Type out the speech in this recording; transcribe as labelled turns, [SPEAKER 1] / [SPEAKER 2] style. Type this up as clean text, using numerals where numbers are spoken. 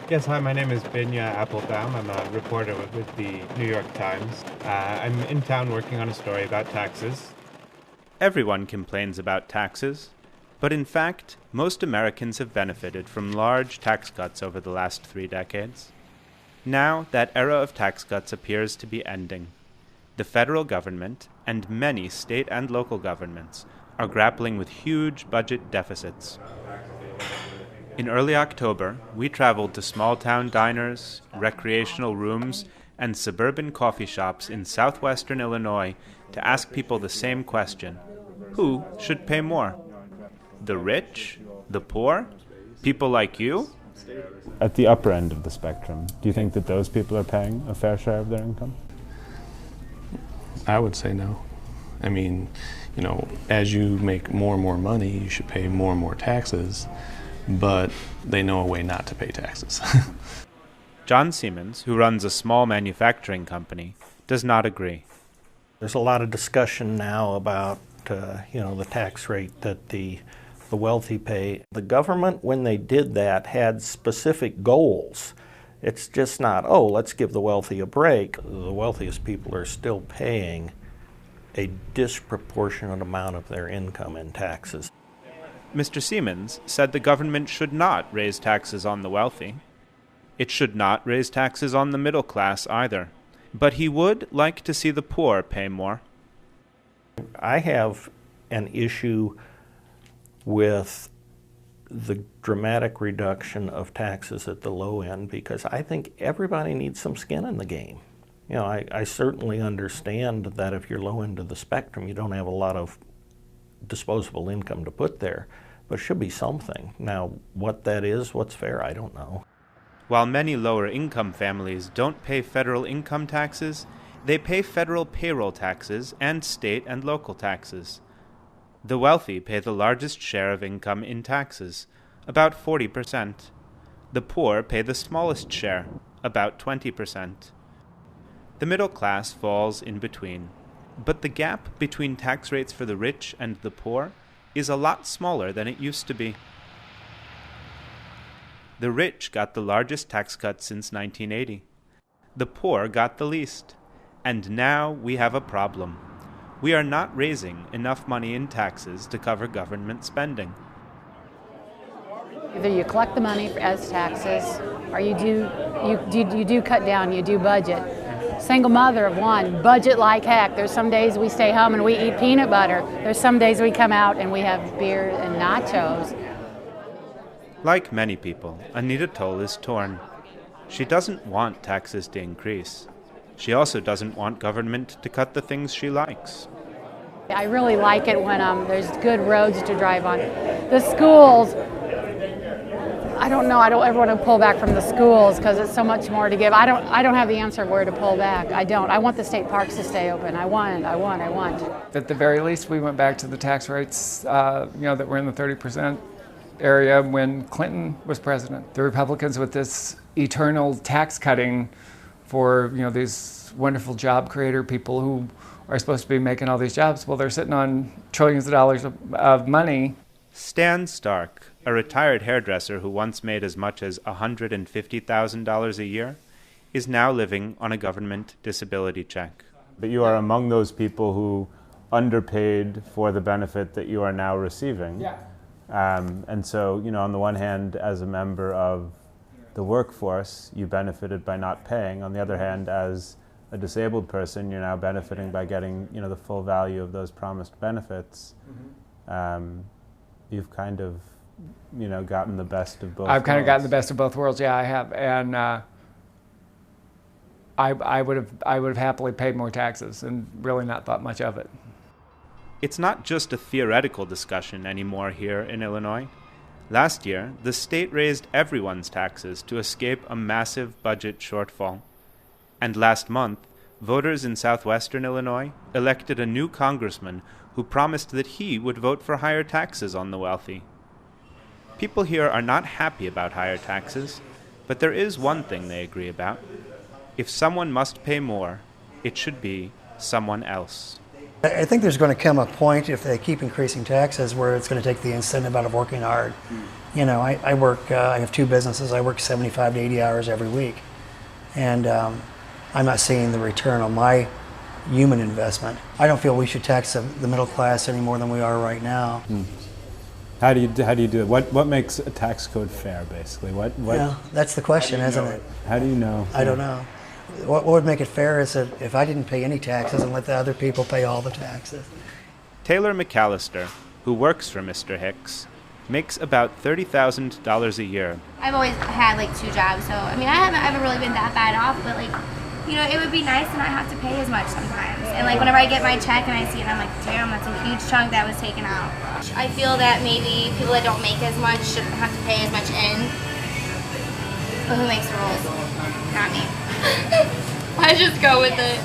[SPEAKER 1] Yes, hi, my name is Binya Applebaum. I'm a reporter with the New York Times. I'm in town working on a story about taxes.
[SPEAKER 2] Everyone complains about taxes, but in fact, most Americans have benefited from large tax cuts over the last 3 decades. Now, that era of tax cuts appears to be ending. The federal government and many state and local governments are grappling with huge budget deficits. In early October, we traveled to small-town diners, recreational rooms, and suburban coffee shops in southwestern Illinois to ask people the same question. Who should pay more? The rich? The poor? People like you?
[SPEAKER 3] At the upper end of the spectrum, do you think that those people are paying a fair share of their income?
[SPEAKER 4] I would say no. I mean, as you make more and more money, you should pay more and more taxes, but they know a way not to pay taxes.
[SPEAKER 2] John Siemens, who runs a small manufacturing company, does not agree.
[SPEAKER 5] There's a lot of discussion now about, the tax rate that the wealthy pay. The government, when they did that, had specific goals. It's just not, let's give the wealthy a break. The wealthiest people are still paying a disproportionate amount of their income in taxes.
[SPEAKER 2] Mr. Siemens said the government should not raise taxes on the wealthy. It should not raise taxes on the middle class either. But he would like to see the poor pay more.
[SPEAKER 5] I have an issue with the dramatic reduction of taxes at the low end because I think everybody needs some skin in the game. I certainly understand that if you're low end of the spectrum, you don't have a lot of disposable income to put there, but it should be something. Now, what that is, what's fair, I don't know.
[SPEAKER 2] While many lower-income families don't pay federal income taxes, they pay federal payroll taxes and state and local taxes. The wealthy pay the largest share of income in taxes, about 40%. The poor pay the smallest share, about 20%. The middle class falls in between. But the gap between tax rates for the rich and the poor is a lot smaller than it used to be. The rich got the largest tax cut since 1980. The poor got the least. And now we have a problem. We are not raising enough money in taxes to cover government spending.
[SPEAKER 6] Either you collect the money as taxes, or you do cut down, you do budget. Single mother of one, budget like heck. There's some days we stay home and we eat peanut butter. There's some days we come out and we have beer and nachos.
[SPEAKER 2] Like many people, Anita Toll is torn. She doesn't want taxes to increase. She also doesn't want government to cut the things she likes.
[SPEAKER 6] I really like it when there's good roads to drive on. The schools, I don't know, I don't ever want to pull back from the schools because it's so much more to give. I don't have the answer of where to pull back. I don't. I want the state parks to stay open. I want.
[SPEAKER 7] At the very least, we went back to the tax rates, that were in the 30% area when Clinton was president. The Republicans with this eternal tax cutting for, these wonderful job creator people who are supposed to be making all these jobs. Well, they're sitting on trillions of dollars of money.
[SPEAKER 2] Stan Stark, a retired hairdresser who once made as much as $150,000 a year, is now living on a government disability check.
[SPEAKER 3] But you are among those people who underpaid for the benefit that you are now receiving.
[SPEAKER 7] Yeah.
[SPEAKER 3] And so, on the one hand, as a member of the workforce, you benefited by not paying. On the other hand, as a disabled person, you're now benefiting by getting, the full value of those promised benefits. Mm-hmm. You've kind of, gotten the best of both worlds.
[SPEAKER 7] I've kind of gotten the best of both worlds, yeah, I have. And I would have happily paid more taxes and really not thought much of it.
[SPEAKER 2] It's not just a theoretical discussion anymore here in Illinois. Last year, the state raised everyone's taxes to escape a massive budget shortfall. And last month, voters in southwestern Illinois elected a new congressman who promised that he would vote for higher taxes on the wealthy. People here are not happy about higher taxes, but there is one thing they agree about. If someone must pay more, it should be someone else.
[SPEAKER 8] I think there's going to come a point, if they keep increasing taxes, where it's going to take the incentive out of working hard. You know, I work, I have 2 businesses. I work 75 to 80 hours every week. And I'm not seeing the return on my human investment. I don't feel we should tax the middle class any more than we are right now.
[SPEAKER 3] How do you do it? What makes a tax code fair, basically? What?
[SPEAKER 8] Yeah, that's the question, isn't it?
[SPEAKER 3] How do you know?
[SPEAKER 8] I don't know. What would make it fair is that if I didn't pay any taxes and let the other people pay all the taxes.
[SPEAKER 2] Taylor McAllister, who works for Mr. Hicks, makes about $30,000 a year.
[SPEAKER 9] I've always had like 2 jobs, so I mean I haven't really been that bad off, but like, you know, it would be nice to not have to pay as much sometimes. And like whenever I get my check and I see it, I'm like, damn, that's a huge chunk that was taken out. I feel that maybe people that don't make as much shouldn't have to pay as much in. But who makes the rules? Not me. I just go with it.